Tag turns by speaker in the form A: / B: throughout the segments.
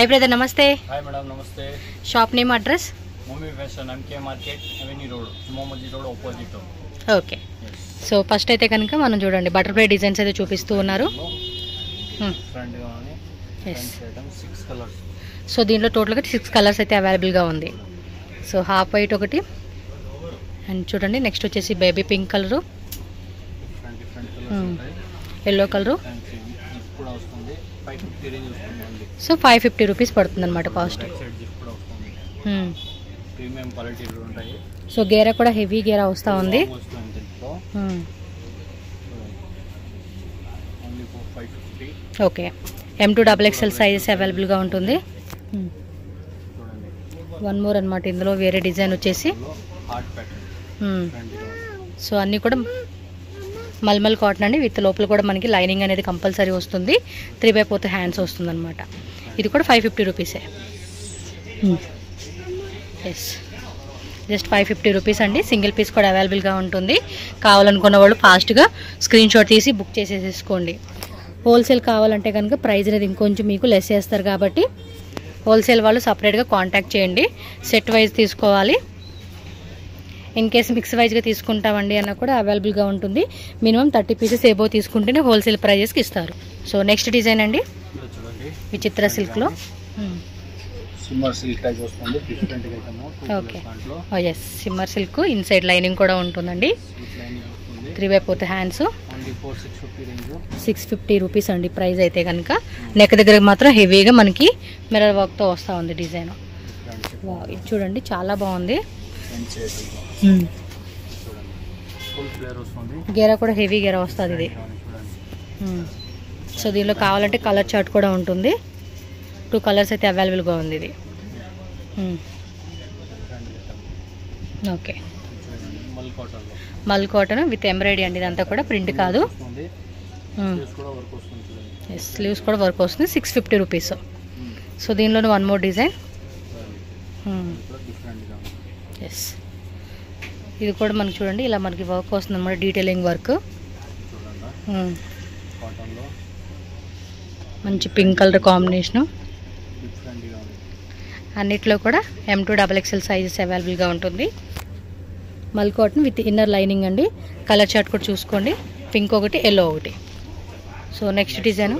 A: Hi brother, namaste.
B: Hi madam, namaste.
A: Shop name, address?
B: Movie fashion, MK market, avenue road, మోమోజీ road opposite.
A: Okay. So first అయితే కనుక మనం చూడండి butterfly designs అయితే చూపిస్తూ ఉన్నారు. సో దీంట్లో టోటల్గా 6 కలర్స్ అయితే అవైలబుల్గా ఉంది. సో హాఫ్ వైట్ ఒకటి, అండ్ చూడండి నెక్స్ట్ వచ్చేసి baby pink colour, yellow colour. So 550 rupees పడుతుంది అనమాట కాస్ట్. సో గేరా కూడా హెవీ గేరా వస్తూ ఉంది. ఓకే. M2XXL సైజెస్ అవైలబుల్గా ఉంటుంది. వన్ మోర్ అనమాట, ఇందులో వేరే డిజైన్ వచ్చేసి. సో అన్నీ కూడా మల్మల్ కాటన్ అండి. విత్ లోపల కూడా మనకి లైనింగ్ అనేది కంపల్సరీ వస్తుంది. 3/4 హ్యాండ్స్ వస్తుంది అనమాట. ఇది కూడా 550 రూపీసే. ఎస్, జస్ట్ 550 రూపీస్ అండి. సింగిల్ పీస్ కూడా అవైలబుల్గా ఉంటుంది. కావాలనుకున్న వాళ్ళు ఫాస్ట్గా స్క్రీన్ షాట్ తీసి బుక్ చేసేసుకోండి. హోల్సేల్ కావాలంటే కనుక ప్రైస్ అనేది ఇంకొంచెం మీకు లెస్ చేస్తారు కాబట్టి హోల్సేల్ వాళ్ళు సపరేట్గా కాంటాక్ట్ చేయండి. సెట్ వైజ్ తీసుకోవాలి. ఇన్ కేస్ మిక్స్ వైజ్గా తీసుకుంటామండి అన్న కూడా అవైలబుల్గా ఉంటుంది. మినిమం 30 పీసెస్ ఏబో తీసుకుంటేనే హోల్సేల్ ప్రైజెస్కి ఇస్తారు. సో నెక్స్ట్ డిజైన్ అండి, విచిత్ర సిల్క్లో. Okay. Yes, shimmer silk. Inside lining కూడా ఉంటుందండి. 3/4 హ్యాండ్స్. 650 రూపీస్ అండి ప్రైస్ అయితే కనుక. నెక్ దగ్గర మాత్రం హెవీగా మనకి మిర్రర్ వర్క్తో వస్తూ ఉంది డిజైన్. ఇది చూడండి చాలా బాగుంది. గేరా కూడా హెవీ గేరా వస్తుంది ఇది. సో దీనిలో కావాలంటే కలర్ చార్ట్ కూడా ఉంటుంది. 2 కలర్స్ అయితే అవైలబుల్గా ఉంది ఇది. ఓకే. మల్ కాటన్ విత్ ఎంబ్రాయిడరీ అండి. ఇదంతా కూడా ప్రింట్ కాదు. ఎస్, స్లీవ్స్ కూడా వర్క్ వస్తుంది. 650 రూపీస్. సో దీనిలోనే వన్ మోర్ డిజైన్. ఎస్, ఇది కూడా మనకి చూడండి ఇలా మనకి వర్క్ వస్తుంది అన్నమాట, డీటెయిలింగ్ వర్క్. మంచి పింక్ కలర్ కాంబినేషను. అన్నిట్లో కూడా M2XXL సైజెస్ అవైలబుల్గా ఉంటుంది. మల్ కాటన్ విత్ ఇన్నర్ లైనింగ్ అండి. కలర్ చార్ట్ కూడా చూసుకోండి. పింక్ ఒకటి, ఎల్లో ఒకటి. So next design.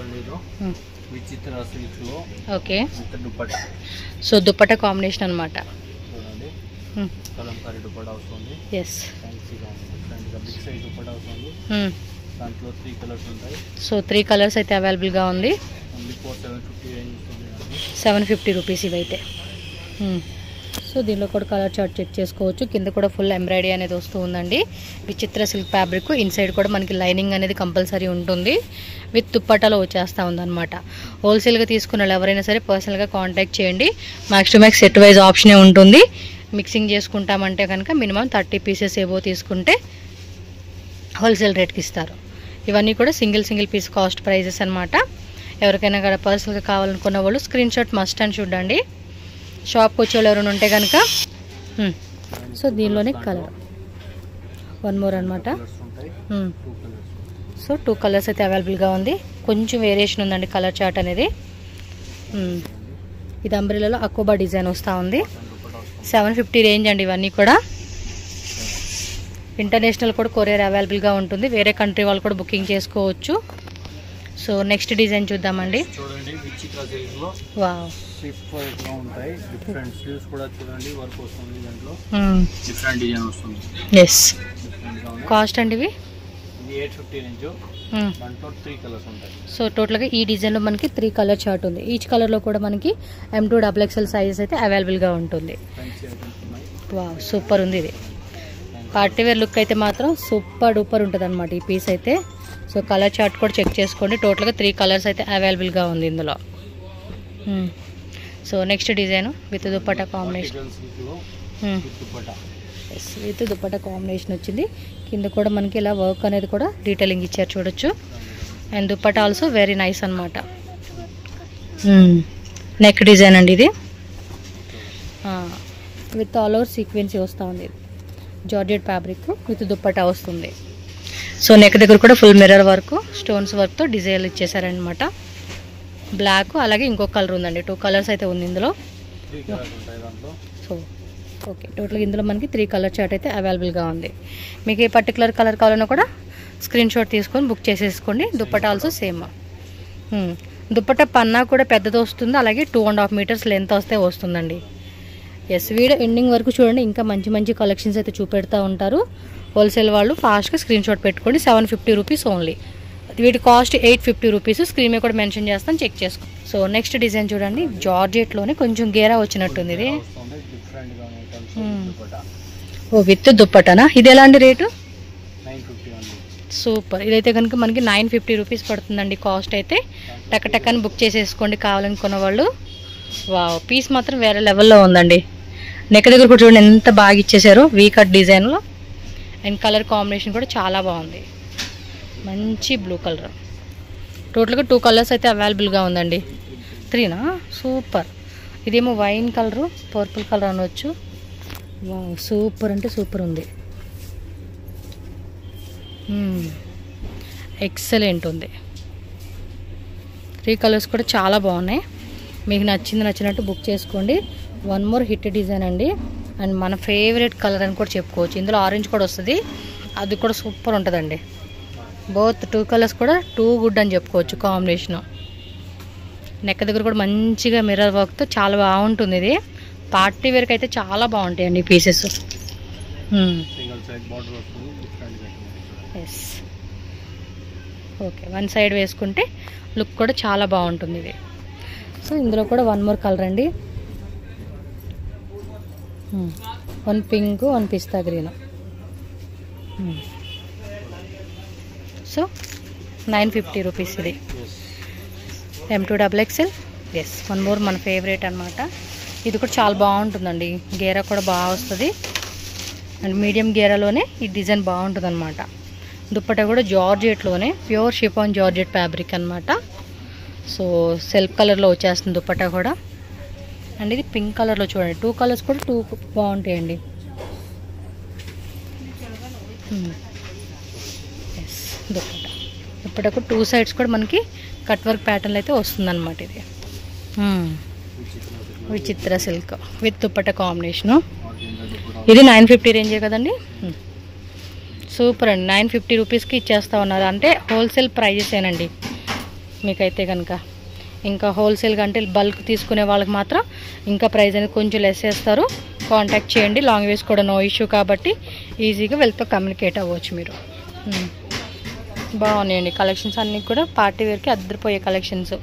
A: Okay. So dupatta combination అనమాట. ఎస్. సో 3 కలర్స్ అయితే అవైలబుల్గా ఉంది. 750 రూపీస్ ఇవైతే. సో దీనిలో కూడా కలర్ చార్ట్ చెక్ చేసుకోవచ్చు. కింద కూడా ఫుల్ ఎంబ్రాయిడరీ అనేది వస్తూ ఉందండి. విచిత్ర సిల్క్ ఫ్యాబ్రిక్. ఇన్సైడ్ కూడా మనకి లైనింగ్ అనేది కంపల్సరీ ఉంటుంది. విత్ దుప్పట్టాలో వచ్చేస్తూ ఉందన్నమాట. హోల్సేల్గా తీసుకున్న వాళ్ళు ఎవరైనా సరే పర్సనల్గా కాంటాక్ట్ చేయండి. Max to max set wise ఆప్షనే ఉంటుంది. మిక్సింగ్ చేసుకుంటామంటే కనుక మినిమం 30 పీసెస్ ఏవో తీసుకుంటే హోల్సేల్ రేట్కి ఇస్తారు. ఇవన్నీ కూడా సింగిల్ పీస్ కాస్ట్ ప్రైజెస్ అనమాట. ఎవరికైనా కూడా పర్సనల్గా కావాలనుకున్న వాళ్ళు స్క్రీన్ షాట్ మస్ట్ అని చూడండి. షాప్కి వచ్చే వాళ్ళు ఎవరైనా ఉంటే కనుక. సో దీనిలోనే కలర్ వన్ మోర్ అనమాట. సో 2 కలర్స్ అయితే అవైలబుల్గా ఉంది. కొంచెం వేరియేషన్ ఉందండి కలర్ చార్ట్ అనేది. ఇది అంబ్రెల్లాలో అకోబా డిజైన్ వస్తూ ఉంది. 750 రేంజ్ అండి. ఇవన్నీ కూడా ఇంటర్నేషనల్ కూడా కొరియర్ అవైలబుల్గా ఉంటుంది. వేరే కంట్రీ వాళ్ళు కూడా బుకింగ్ చేసుకోవచ్చు. సో నెక్స్ట్ డిజైన్ చూద్దామండి. వావ్. ఎస్. కాస్ట్ అండి ఇవి
B: 850 రేంజ్.
A: సో టోటల్గా ఈ డిజైన్లో మనకి 3 కలర్ చార్ట్ ఉంది. ఈచ్ కలర్లో కూడా మనకి M2XXL సైజెస్ అయితే అవైలబుల్గా ఉంటుంది. వావ్, సూపర్ ఉంది ఇది. పార్టీవేర్ లుక్ అయితే మాత్రం సూపర్ డూపర్ ఉంటుంది అనమాట ఈ పీస్ అయితే. సో కలర్ చార్ట్ కూడా చెక్ చేసుకోండి. టోటల్గా 3 కలర్స్ అయితే అవైలబుల్గా ఉంది ఇందులో. So next design with dupatta combination. Yes, with dupatta combination వచ్చింది. కింద కూడా మనకి ఇలా వర్క్ అనేది కూడా డీటెయిలింగ్ ఇచ్చారు చూడొచ్చు. And dupatta also very nice అనమాట. నెక్ డిజైన్ అండి ఇది. విత్ ఆల్ ఓవర్ సీక్వెన్సీ వస్తూ ఉంది. జార్జెట్ ఫ్యాబ్రిక్ విత్ దుపట్టా వస్తుంది. సో నెక్ దగ్గర కూడా ఫుల్ మిర్రర్ వర్క్, స్టోన్స్ వర్క్తో డిజైన్ ఇచ్చేసారనమాట. బ్లాక్, అలాగే ఇంకొక కలర్ ఉందండి. 2 కలర్స్ అయితే ఉంది ఇందులో.
B: 3 కలర్స్ ఉంటాయి దాంట్లో.
A: సో ఓకే, టోటల్గా ఇందులో మనకి 3 కలర్ చార్ట్ అయితే అవైలబుల్గా ఉంది. మీకు ఏ పర్టికులర్ కలర్ కావాలన్నా కూడా స్క్రీన్ షాట్ తీసుకొని బుక్ చేసేసుకోండి. Dupatta also same. దుప్పటా పన్నా కూడా పెద్దది వస్తుంది, అలాగే 2.5 మీటర్స్ లెంత్ వస్తే వస్తుందండి. ఎస్, వీడియో ఎండింగ్ వరకు చూడండి, ఇంకా మంచి మంచి కలెక్షన్స్ అయితే చూపెడతా ఉంటారు. హోల్సేల్ వాళ్ళు ఫాస్ట్గా స్క్రీన్ షాట్ పెట్టుకోండి. 750 రూపీస్ ఓన్లీ. వీటి కాస్ట్ 850 రూపీస్. స్క్రీన్ మీద కూడా మెన్షన్ చేస్తాను, చెక్ చేసుకో. సో నెక్స్ట్ డిజైన్ చూడండి, జార్జెట్లోనే కొంచెం గేరా వచ్చినట్టుంది ఇది. ఓ విత్ దుప్పటానా? ఇది ఎలాంటి రేటు?
B: 950 ఓన్లీ.
A: సూపర్. ఇదైతే కనుక మనకి 950 రూపీస్ పడుతుందండి కాస్ట్ అయితే. టక్కని బుక్ చేసేసుకోండి కావాలనుకున్న వాళ్ళు. వావ్, పీస్ మాత్రం వేరే లెవెల్లో ఉందండి. నెక్ దగ్గర కూడా చూడండి ఎంత బాగా ఇచ్చేసారో, వీ కట్ డిజైన్లో. అండ్ కలర్ కాంబినేషన్ కూడా చాలా బాగుంది, మంచి బ్లూ కలర్. టోటల్గా 2 కలర్స్ అయితే అవైలబుల్గా ఉందండి. 3నా? సూపర్. ఇదేమో వైన్ కలరు, పర్పుల్ కలర్ అనవచ్చు. వావ్, సూపర్ అంటే సూపర్ ఉంది. ఎక్సలెంట్ ఉంది. 3 కలర్స్ కూడా చాలా బాగున్నాయి. మీకు నచ్చినట్టు బుక్ చేసుకోండి. 1 మోర్ హిట్ డిజైన్ అండి. అండ్ మన ఫేవరెట్ కలర్ అని కూడా చెప్పుకోవచ్చు. ఇందులో ఆరెంజ్ కూడా వస్తుంది, అది కూడా సూపర్ ఉంటుందండి. బోత్ 2 కలర్స్ కూడా టూ గుడ్ అని చెప్పుకోవచ్చు కాంబినేషను. నెక్ దగ్గర కూడా మంచిగా మిర్రర్ వర్క్తో చాలా బాగుంటుంది. ఇది పార్టీ వేర్కి అయితే చాలా బాగుంటాయండి ఈ పీసెస్. ఎస్, ఓకే, 1 సైడ్ వేసుకుంటే లుక్ కూడా చాలా బాగుంటుంది ఇది. సో ఇందులో కూడా 1 మోర్ కలర్ అండి. 1 పింక్, 1 పిస్తా గ్రీన్. సో 950 రూపీస్ ఇది. M2XXL. ఎస్, 1 మోర్ మన ఫేవరెట్ అనమాట. ఇది కూడా చాలా బాగుంటుందండి. గేరా కూడా బాగా వస్తుంది. అండ్ మీడియం గేరాలోనే ఈ డిజైన్ బాగుంటుంది అనమాట. దుప్పటా కూడా జార్జెట్లోనే, ప్యూర్ షిఫాన్ జార్జెట్ ఫ్యాబ్రిక్ అనమాట. సో సెల్ఫ్ కలర్లో వచ్చేస్తుంది దుప్పటా కూడా. అండ్ ఇది పింక్ కలర్లో చూడండి. 2 కలర్స్ కూడా 2 బాగుంటాయండి. ఎస్, దుప్పటకు 2 సైడ్స్ కూడా మనకి కట్ వర్క్ ప్యాటర్న్ అయితే వస్తుందన్నమాట. ఇది విచిత్ర సిల్క్ విత్ దుప్పటా కాంబినేషను. ఇది 950 రేంజే కదండి. సూపర్ అండి. 950 రూపీస్కి ఇచ్చేస్తా ఉన్నారు. అంటే హోల్సేల్ ప్రైజెసేనండి మీకైతే కనుక. ఇంకా హోల్సేల్గా అంటే బల్క్ తీసుకునే వాళ్ళకి మాత్రం ఇంకా ప్రైస్ అనేది కొంచెం లెస్ చేస్తారు. కాంటాక్ట్ చేయండి. లాంగ్ వేస్ కూడా నో ఇష్యూ కాబట్టి ఈజీగా వీళ్ళతో కమ్యూనికేట్ అవ్వచ్చు మీరు. బాగున్నాయండి కలెక్షన్స్ అన్నీ కూడా. పార్టీ వేర్కి అద్దరిపోయే కలెక్షన్స్.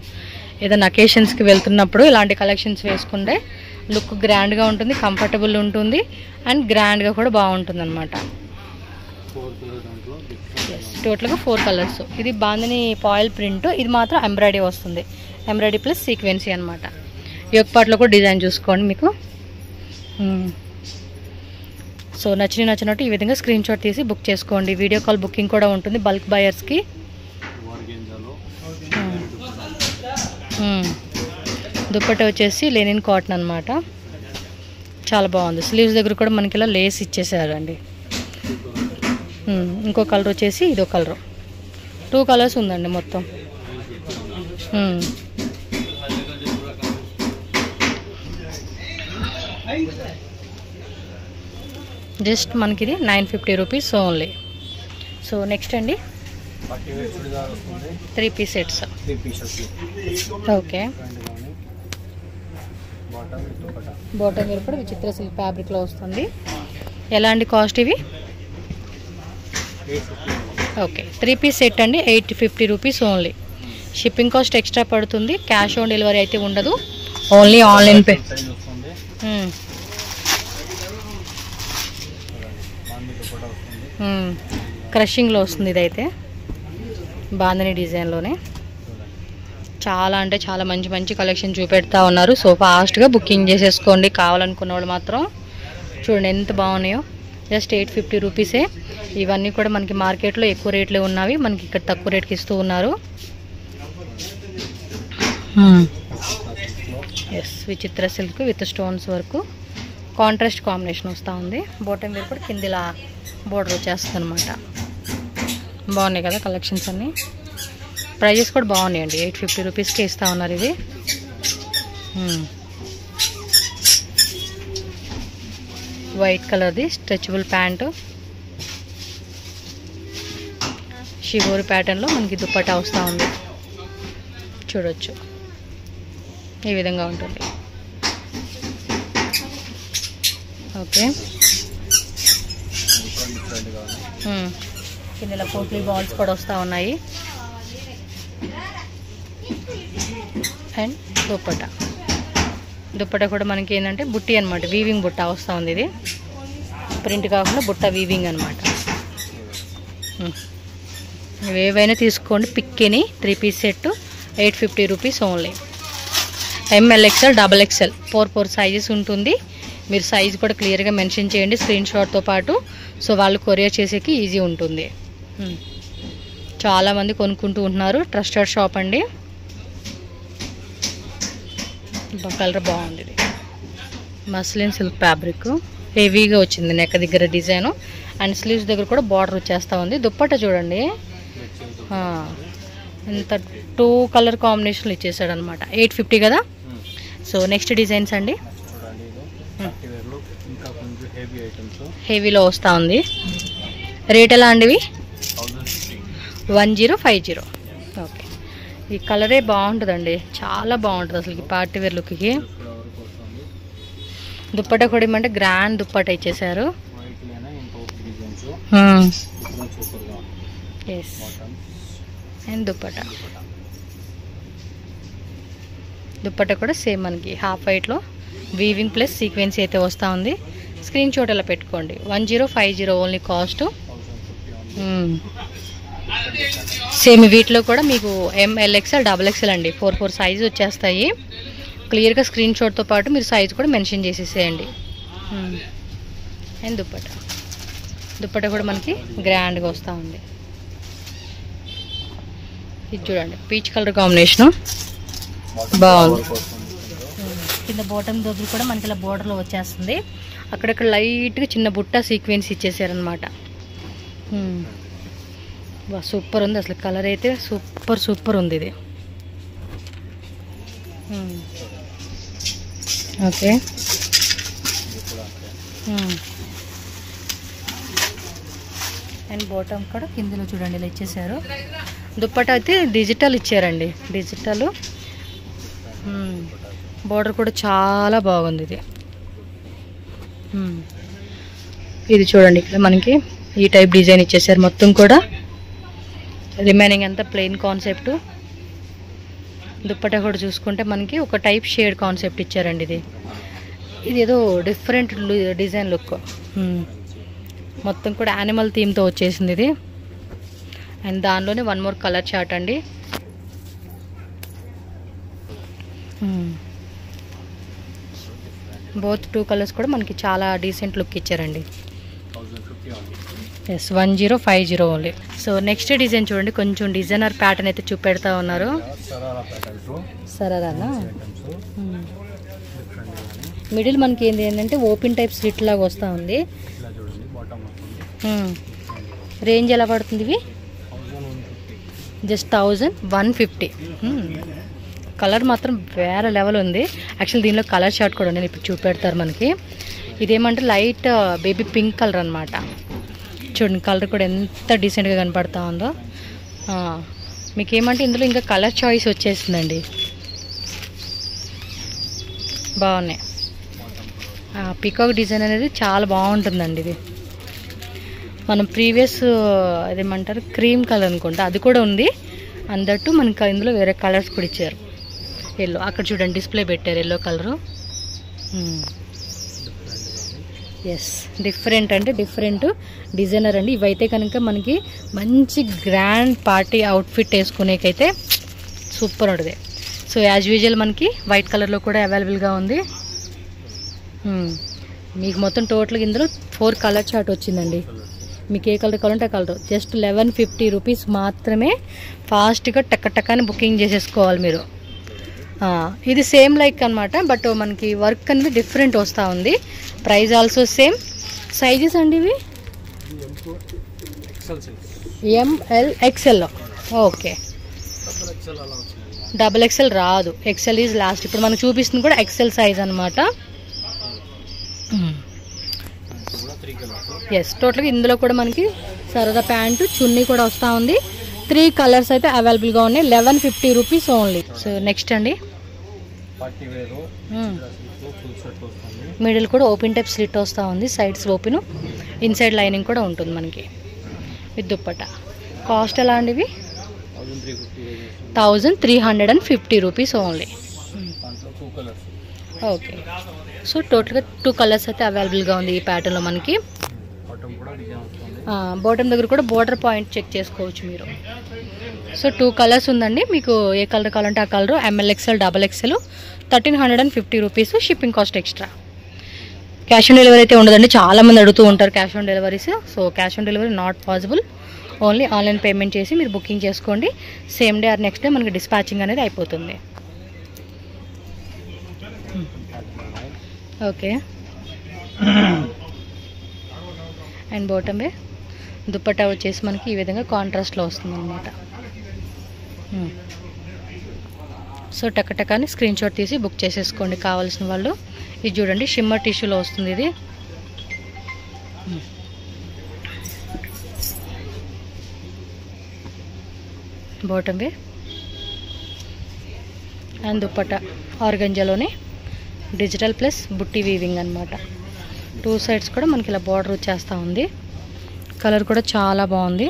A: ఏదైనా అకేషన్స్కి వెళ్తున్నప్పుడు ఇలాంటి కలెక్షన్స్ వేసుకుంటే లుక్ గ్రాండ్గా ఉంటుంది, కంఫర్టబుల్ ఉంటుంది, అండ్ గ్రాండ్గా కూడా బాగుంటుంది అనమాట. టోటల్గా 4 కలర్స్. ఇది బాందిని పాయిల్ ప్రింట్. ఇది మాత్రం ఎంబ్రాయిడరీ వస్తుంది. ఎంబ్రాయిడరీ ప్లస్ సీక్వెన్సీ అనమాట. యోక్ పార్ట్లో కూడా డిజైన్ చూసుకోండి మీకు. సో నచ్చినట్టు ఈ విధంగా స్క్రీన్ షాట్ తీసి బుక్ చేసుకోండి. వీడియో కాల్ బుకింగ్ కూడా ఉంటుంది బల్క్ బయర్స్కి. దుప్పట్టా వచ్చేసి లెనిన్ కాటన్ అనమాట. చాలా బాగుంది. స్లీవ్స్ దగ్గర కూడా మనకి ఇలా లేస్ ఇచ్చేసారండి. ఇంకో కలర్ వచ్చేసి ఇదో కలర్. 2 కలర్స్ ఉందండి మొత్తం. జస్ట్ మనకి ఇది 950 రూపీస్ ఓన్లీ. సో నెక్స్ట్ అండి 3 piece sets. Okay, bottom wear కూడా విచిత్ర సిల్క్ ఫ్యాబ్రిక్లో వస్తుంది. ఎలాంటి కాస్ట్ ఇవి? ఓకే, 3 పీస్ సెట్ అండి. 850 rupees only. Shipping cost extra పడుతుంది. క్యాష్ ఆన్ డెలివరీ అయితే ఉండదు, ఓన్లీ ఆన్లైన్ పే. క్రషింగ్లో వస్తుంది. ఇదైతే బాందని డిజైన్లోనే చాలా అంటే చాలా మంచి కలెక్షన్ చూపెడతా ఉన్నారు. సో ఫాస్ట్గా బుకింగ్ చేసేసుకోండి కావాలనుకున్న వాళ్ళు మాత్రం. చూడండి ఎంత బాగున్నాయో. జస్ట్ 850 రూపీసే. ఇవన్నీ కూడా మనకి మార్కెట్లో ఎక్కువ రేట్లే ఉన్నవి, మనకి ఇక్కడ తక్కువ రేట్కి ఇస్తూ ఉన్నారు. ఎస్, విచిత్ర సిల్క్ విత్ స్టోన్స్ వరకు కాంట్రాస్ట్ కాంబినేషన్ వస్తూ ఉంది. బాటమ్ వేర్ కూడా కిందిలా బోర్డర్ వచ్చేస్తుంది అనమాట. బాగున్నాయి కదా కలెక్షన్స్ అన్నీ. ప్రైజెస్ కూడా బాగున్నాయండి. 850 రూపీస్కే ఇస్తూ ఉన్నారు ఇది. వైట్ కలర్ది స్ట్రెచబుల్ ప్యాంటు, షిబోరి ప్యాటర్న్లో మనకి దుప్పటా వస్తూ ఉంది. చూడొచ్చు ఈ విధంగా ఉంటుంది. ఓకే, కింద ఇలా పోట్లీ బాల్స్ కూడా వస్తూ ఉన్నాయి. అండ్ దుప్పటా కూడా మనకి ఏంటంటే బుట్టి అనమాట, వీవింగ్ బుట్ట వస్తూ ఉంది. ఇది ప్రింట్ కాకుండా బుట్ట వీవింగ్ అనమాట. ఏవైనా తీసుకోండి, పిక్కిని 3 piece set 850 rupees only. MLXL XXL 4 sizes ఉంటుంది. మీరు సైజ్ కూడా క్లియర్గా మెన్షన్ చేయండి స్క్రీన్ షాట్తో పాటు. సో వాళ్ళు కొరియర్ చేసేకి ఈజీ ఉంటుంది. చాలామంది కొనుక్కుంటూ ఉంటున్నారు. ట్రస్టెడ్ షాప్ అండి. కలర్ బాగుంది. ఇది మస్లిన్ సిల్క్ ఫ్యాబ్రిక్, హెవీగా వచ్చింది నెక్ దగ్గర డిజైన్ అండ్ స్లీవ్స్ దగ్గర కూడా బార్డర్ వచ్చేస్తూ ఉంది. దుప్పట్ట చూడండి ఇంత 2 కలర్ కాంబినేషన్లు ఇచ్చేసాడు అనమాట. 850 కదా. సో నెక్స్ట్ డిజైన్స్ అండి. హెవీలో వస్తూ ఉంది. రేట్ ఎలా అండి? 1050. ఓకే, ఈ కలరే బాగుంటుందండి, చాలా బాగుంటుంది అసలు ఈ పార్టీ వేర్ లుక్కి. దుప్పట కూడా ఏమంటే గ్రాండ్ దుప్పట ఇచ్చేసారు. ఎస్, అండ్ దుప్పట కూడా సేమ్ మనకి హాఫ్ వైట్లో వీవింగ్ ప్లస్ సీక్వెన్స్ అయితే వస్తూ ఉంది. స్క్రీన్ షాట్ అలా పెట్టుకోండి. 1050 ఓన్లీ కాస్ట్. సేమ్ వీటిలో కూడా మీకు MLXL XXL అండి 4 సైజు వచ్చేస్తాయి. క్లియర్గా స్క్రీన్ షాట్తో పాటు మీరు సైజు కూడా మెన్షన్ చేసేసేయండి. అండ్ దుప్పట కూడా మనకి గ్రాండ్గా వస్తూ ఉంది. ఇది చూడండి, పీచ్ కలర్ కాంబినేషను బాగుంది. కింద బాటమ్ దగ్గర కూడా మనకి ఇలా బోర్డర్లో వచ్చేస్తుంది. అక్కడక్కడ లైట్గా చిన్న బుట్ట సీక్వెన్స్ ఇచ్చేసారనమాట. సూపర్ ఉంది అసలు, కలర్ అయితే సూపర్ ఉంది ఇది. ఓకే, అండ్ బాటమ్ కూడా కిందలో చూడండి ఇలా ఇచ్చేసారు. దుప్పట అయితే డిజిటల్ ఇచ్చారండి, డిజిటల్. బోర్డర్ కూడా చాలా బాగుంది ఇది. ఇది చూడండి ఇక్కడ మనకి ఈ టైప్ డిజైన్ ఇచ్చేసారు. మొత్తం కూడా రిమైనింగ్ అంతా ప్లెయిన్ కాన్సెప్ట్. దుప్పట కూడా చూసుకుంటే మనకి ఒక టైప్ షేడ్ కాన్సెప్ట్ ఇచ్చారండి. ఇది ఏదో డిఫరెంట్ డిజైన్ లుక్. మొత్తం కూడా యానిమల్ థీమ్తో వచ్చేసింది ఇది. అండ్ దానిలోనే 1 మోర్ కలర్ చార్ట్ అండి. బోత్ 2 కలర్స్ కూడా మనకి చాలా డీసెంట్ లుక్ ఇచ్చారండి. Yes, 1050 only. So next design చూడండి, కొంచెం డిజైనర్ ప్యాటర్న్ అయితే చూపెడతా ఉన్నారు. సరానా మిడిల్ మనకి ఏంటంటే ఓపెన్ టైప్ స్లిట్ లాగా వస్తూ ఉంది. రేంజ్ ఎలా పడుతుంది? ఇవి జస్ట్ 1150. కలర్ మాత్రం వేరే లెవెల్ ఉంది. యాక్చువల్ దీనిలో కలర్ షార్ట్ కూడా ఉంది, ఇప్పుడు చూపెడతారు మనకి. ఇదేమంటే లైట్ బేబీ పింక్ కలర్ అనమాట. చూడండి కలర్ కూడా ఎంత డీసెంట్గా కనపడతా ఉందో. మీకు ఏమంటే ఇందులో ఇంకా కలర్ చాయిస్ వచ్చేసిందండి, బాగున్నాయి. పీకాక్ డిజైన్ అనేది చాలా బాగుంటుందండి. ఇది మనం ప్రీవియస్ అదేమంటారు క్రీమ్ కలర్ అనుకుంటా, అది కూడా ఉంది. అందట్టు మనకి ఇందులో వేరే కలర్స్ కూడా ఇచ్చారు. ఎల్లో అక్కడ చూడండి డిస్ప్లే పెట్టారు, ఎల్లో కలరు. ఎస్, డిఫరెంట్ అంటే డిఫరెంట్ డిజైనర్ అండి. ఇవైతే కనుక మనకి మంచి గ్రాండ్ పార్టీ అవుట్ఫిట్ వేసుకునేకైతే సూపర్ ఉంటుంది. సో యాజ్ యూజువల్ మనకి వైట్ కలర్లో కూడా అవైలబుల్గా ఉంది. మీకు మొత్తం టోటల్గా ఇందులో 4 కలర్ చార్ట్ వచ్చిందండి. మీకు ఏ కలర్ కావాలంటే ఆ కలర్. జస్ట్ 1150 రూపీస్ మాత్రమే. ఫాస్ట్గా టక్కని బుకింగ్ చేసేసుకోవాలి మీరు. ఇది సేమ్ లైక్ అనమాట, బట్ మనకి వర్క్ అనేది డిఫరెంట్ వస్తూ ఉంది. Price also same. సైజెస్ అండి ఇవి ML XL. Okay, double XL రాదు, ఎక్సెల్ ఈజ్ లాస్ట్. ఇప్పుడు మనకు చూపిస్తుంది కూడా ఎక్సెల్ సైజ్ అనమాట. ఎస్, టోటల్గా ఇందులో కూడా మనకి సరదా ప్యాంటు చున్నీ కూడా వస్తూ ఉంది. 3 కలర్స్ అయితే అవైలబుల్గా ఉన్నాయి. 1150 రూపీస్ ఓన్లీ. సో నెక్స్ట్ అండి, మిడిల్ కూడా ఓపెన్ టైప్ స్లిట్ వస్తూ ఉంది, సైడ్స్ ఓపెన్, ఇన్సైడ్ లైనింగ్ కూడా ఉంటుంది మనకి విత్ దుప్పట. కాస్ట్ ఎలా అండి ఇవి? 1350 రూపీస్ ఓన్లీ. ఓకే, సో టోటల్గా 2 కలర్స్ అయితే అవైలబుల్గా ఉంది ఈ ప్యాటర్న్లో మనకి. బాటమ్ దగ్గర కూడా బోర్డర్ పాయింట్ చెక్ చేసుకోవచ్చు మీరు. సో 2 కలర్స్ ఉందండి, మీకు ఏ కలర్ కావాలంటే ఆ colour. MLXL, XXL 1350 rupees. Shipping cost extra. Cash on delivery అయితే ఉండదండి, చాలామంది అడుగుతూ ఉంటారు cash on deliveries. So cash on delivery not possible. Only online payment చేసి మీరు బుకింగ్ చేసుకోండి. Same day or next day మనకి డిస్పాచింగ్ అనేది అయిపోతుంది. ఓకే, అండ్ బాటమ్ దుప్పట్టా వచ్చేసి మనకి ఈ విధంగా కాంట్రాస్ట్లో వస్తుంది అనమాట. సో టకటకాని స్క్రీన్ షాట్ తీసి బుక్ చేసేసుకోండి కావాల్సిన వాళ్ళు. ఇది చూడండి, షిమ్మర్ టిష్యూలో వస్తుంది ఇది. బాటమ్ అండ్ దుప్పట్టా ఆర్గంజాలోనే డిజిటల్ ప్లస్ బుట్టి వీవింగ్ అనమాట. 2 సైడ్స్ కూడా మనకి ఇలా బార్డర్ వచ్చేస్తూ ఉంది. కలర్ కూడా చాలా బాగుంది.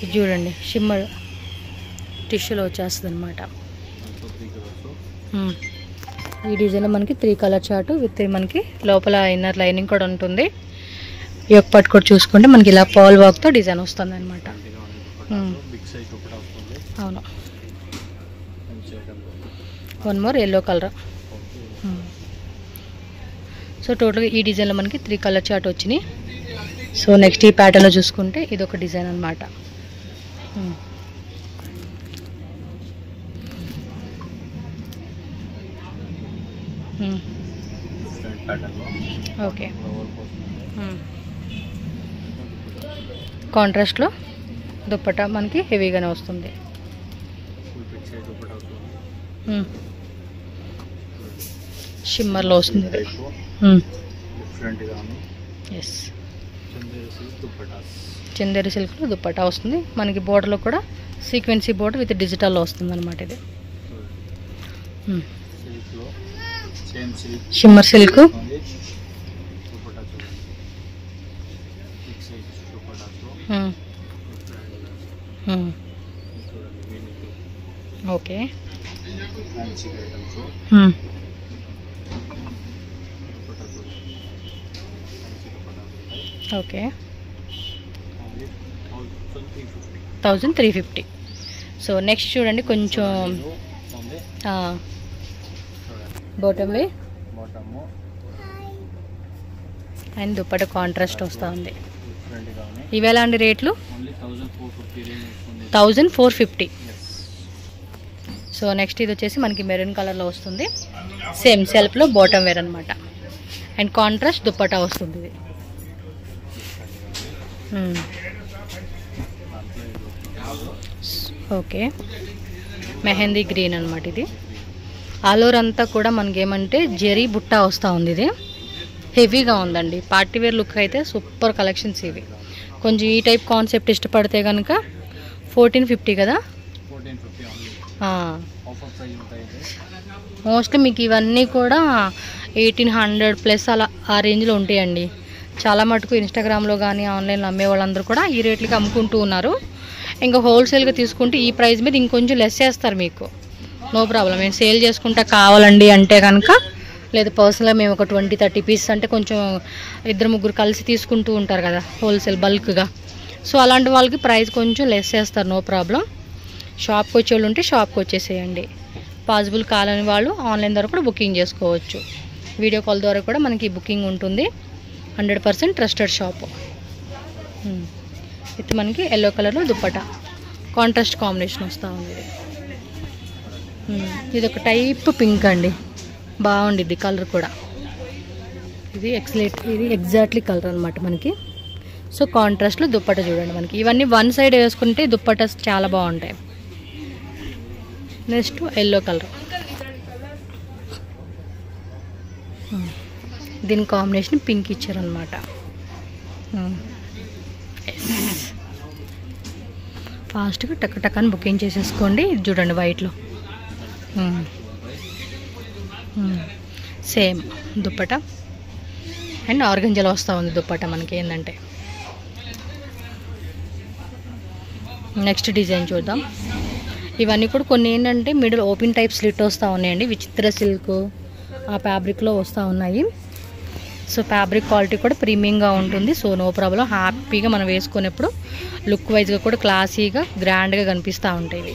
A: ఇది చూడండి, షిమ్మర్ టిష్యూలో వచ్చేస్తుంది అనమాట. ఈ డిజైన్లో మనకి 3 కలర్ చార్ట్ విత్ మనకి లోపల ఇన్నర్ లైనింగ్ కూడా ఉంటుంది. ఈ యొక్క పట్టు కూడా చూసుకుంటే మనకి ఇలా పాల్ వర్క్తో డిజైన్ వస్తుంది అనమాట. అవును, 1 మోర్ ఎల్లో కలర్. సో టోటల్గా ఈ డిజైన్లో మనకి 3 కలర్ చార్ట్ వచ్చినాయి. సో నెక్స్ట్ ఈ ప్యాటర్న్లో చూసుకుంటే ఇది ఒక డిజైన్ అనమాట. ఓకే, కాంట్రాస్ట్లో దుప్పట్టా మనకి హెవీగానే వస్తుంది. షిమ్మర్లో వస్తుంది. ఎస్, చందేరి సిల్క్లో దుప్పట్టా వస్తుంది మనకి. బోర్డర్లో కూడా సీక్వెన్సీ బోర్డర్ విత్ డిజిటల్లో వస్తుంది అనమాట. ఇది shimmer silk. Okay, okay, 1350. So next చూడండి, కొంచెం బాటమ్ అండ్ దుప్పట్టా కాంట్రాస్ట్ వస్తూ ఉంది. ఇవి ఎలా అండి రేట్లు? 1450. సో నెక్స్ట్ ఇది వచ్చేసి మనకి మెరూన్ కలర్లో వస్తుంది. సేమ్ సెల్ఫ్లో బాటమ్ వేర్ అనమాట. అండ్ కాంట్రాస్ట్ దుప్పట్టా వస్తుంది ఇది. ఓకే, మెహందీ గ్రీన్ అనమాట ఇది. ఆల్ ఓవర్ అంతా కూడా మనకి ఏమంటే జెరీ బుట్టా వస్తూ ఉంది. ఇది హెవీగా ఉందండి. పార్టీ వేర్ లుక్ అయితే సూపర్ కలెక్షన్స్ ఇవి. కొంచెం ఈ టైప్ కాన్సెప్ట్ ఇష్టపడితే కనుక 1450 కదా. మోస్ట్లీ మీకు ఇవన్నీ కూడా 1800 ప్లస్ అలా ఆ రేంజ్లో ఉంటాయండి. చాలా మటుకు ఇన్స్టాగ్రామ్లో కానీ ఆన్లైన్లో అమ్మే వాళ్ళందరూ కూడా ఈ రేట్లకి అమ్ముకుంటూ ఉన్నారు. ఇంకా హోల్సేల్గా తీసుకుంటే ఈ ప్రైస్ మీద ఇంకొంచెం లెస్ చేస్తారు మీకు. నో ప్రాబ్లం, మేము సేల్ చేసుకుంటా కావాలండి అంటే కనుక, లేదా పర్సనల్గా మేము ఒక 20-30 పీసెస్ అంటే కొంచెం 2-3 కలిసి తీసుకుంటూ ఉంటారు కదా హోల్సేల్ బల్క్గా. సో అలాంటి వాళ్ళకి ప్రైస్ కొంచెం లెస్ చేస్తారు, నో ప్రాబ్లం. షాప్కి వచ్చే వాళ్ళు ఉంటే షాప్కి వచ్చేసేయండి. పాసిబుల్ కాలని వాళ్ళు ఆన్లైన్ ద్వారా కూడా బుకింగ్ చేసుకోవచ్చు. వీడియో కాల్ ద్వారా కూడా మనకి బుకింగ్ ఉంటుంది. 100% ట్రస్టెడ్ షాపు. ఇది మనకి ఎల్లో కలర్లో దుప్పటా కాంట్రాస్ట్ కాంబినేషన్ వస్తూ ఉంది. ఇది ఒక టైప్ పింక్ అండి, బాగుండిద్ది కలర్ కూడా. ఇది ఎగ్జాక్ట్లీ కలర్ అనమాట మనకి. సో కాంట్రాస్ట్లో దుప్పట చూడండి మనకి. ఇవన్నీ వన్ సైడ్ వేసుకుంటే దుప్పట చాలా బాగుంటాయి. నెక్స్ట్ ఎల్లో కలర్, దీని కాంబినేషన్ పింక్ ఇచ్చారనమాట. ఫాస్ట్గా టక్ టక్ అని బుకింగ్ చేసేసుకోండి. ఇది చూడండి వైట్లో సేమ్ దుప్పట అండ్ ఆర్గంజాలో వస్తూ ఉంది దుప్పట మనకి. ఏంటంటే నెక్స్ట్ డిజైన్ చూద్దాం. ఇవన్నీ కూడా కొన్ని ఏంటంటే మిడిల్ ఓపెన్ టైప్ స్లిట్ వస్తూ ఉన్నాయండి. విచిత్ర సిల్క్ ఆ ఫ్యాబ్రిక్లో వస్తూ ఉన్నాయి. సో ఫ్యాబ్రిక్ క్వాలిటీ కూడా ప్రీమియంగా ఉంటుంది. సో నో ప్రాబ్లం, హ్యాపీగా మనం వేసుకునేప్పుడు లుక్ వైజ్గా కూడా క్లాసీగా గ్రాండ్గా కనిపిస్తూ ఉంటాయి ఇవి.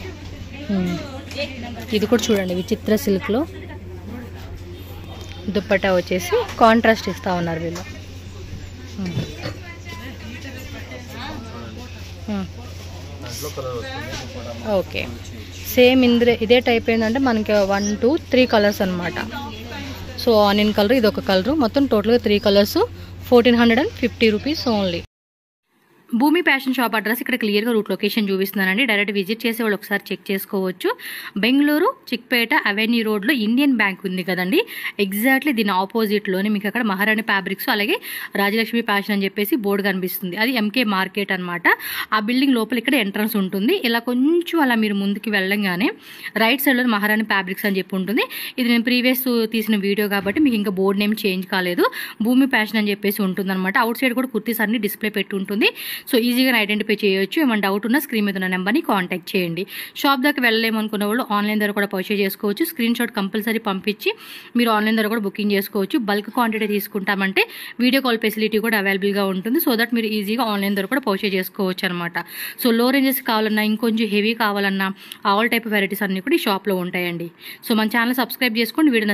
A: ఇది కూడా చూడండి విచిత్ర సిల్క్లో దుప్పట్టా వచ్చేసి కాంట్రాస్ట్ ఇస్తూ ఉన్నారు వీళ్ళు. ఓకే, సేమ్ ఇదే టైప్ ఏంటంటే మనకి 1 2 3 కలర్స్ అనమాట. సో ఆనియన్ కలర్, ఇది ఒక కలరు, మొత్తం టోటల్గా 3 కలర్స్, 1450 రూపీస్ ఓన్లీ. భూమి ఫ్యాషన్ షాప్ అడ్రస్ ఇక్కడ క్లియర్గా రూట్ లొకేషన్ చూపిస్తున్నానండి. డైరెక్ట్ విజిట్ చేసే వాళ్ళు ఒకసారి చెక్ చేసుకోవచ్చు. బెంగళూరు చిక్పేట అవెన్యూ రోడ్లో ఇండియన్ బ్యాంక్ ఉంది కదండి, ఎగ్జాక్ట్లీ దీని ఆపోజిట్లోనే మీకు అక్కడ మహారాణి ఫ్యాబ్రిక్స్ అలాగే రాజలక్ష్మి ఫ్యాషన్ అని చెప్పేసి బోర్డు కనిపిస్తుంది. అది ఎంకే మార్కెట్ అనమాట. ఆ బిల్డింగ్ లోపల ఇక్కడ ఎంట్రన్స్ ఉంటుంది. ఇలా కొంచెం అలా మీరు ముందుకు వెళ్ళంగానే రైట్ సైడ్లో మహారాణి ఫ్యాబ్రిక్స్ అని చెప్పి ఉంటుంది. ఇది నేను ప్రీవియస్ తీసిన వీడియో కాబట్టి మీకు ఇంకా బోర్డు నేమ్ చేంజ్ కాలేదు. భూమి ఫ్యాషన్ అని చెప్పేసి ఉంటుంది అనమాట. అవుట్ సైడ్ కూడా కుర్తీస్ అన్ని డిస్ప్లే పెట్టి ఉంటుంది. సో ఈజీగా ఐడెంటిఫై చేయొచ్చు. ఏమైనా డౌట్ ఉన్నా స్క్రీన్ మీద ఉన్న నెంబర్ని కాంటాక్ట్ చేయండి. షాప్ దాకా వెళ్ళలేమనుకున్న వాళ్ళు ఆన్లైన్ ద్వారా కూడా పర్చేజ్ చేసుకోవచ్చు. స్క్రీన్ షాట్ కంపల్సరీ పంపించి మీరు ఆన్లైన్ ద్వారా కూడా బుకింగ్ చేసుకోవచ్చు. బల్క్ క్వాంటిటీ తీసుకుంటామంటే వీడియో కాల్ ఫెసిలిటీ కూడా అవైలబుల్గా ఉంటుంది. సో దట్ మీరు ఈజీగా ఆన్లైన్ ద్వారా కూడా పర్చేజ్ చేసుకోవచ్చు అనమాట. సో లో రేంజెస్ కావాలన్నా, ఇంకొంచెం హెవీ కావాలన్నా ఆల్ టైప్ వెరైటీస్ అన్నీ కూడా ఈ షాప్లో ఉంటాయండి. సో మన ఛానల్ సబ్స్క్రైబ్ చేసుకోండి. వీడియో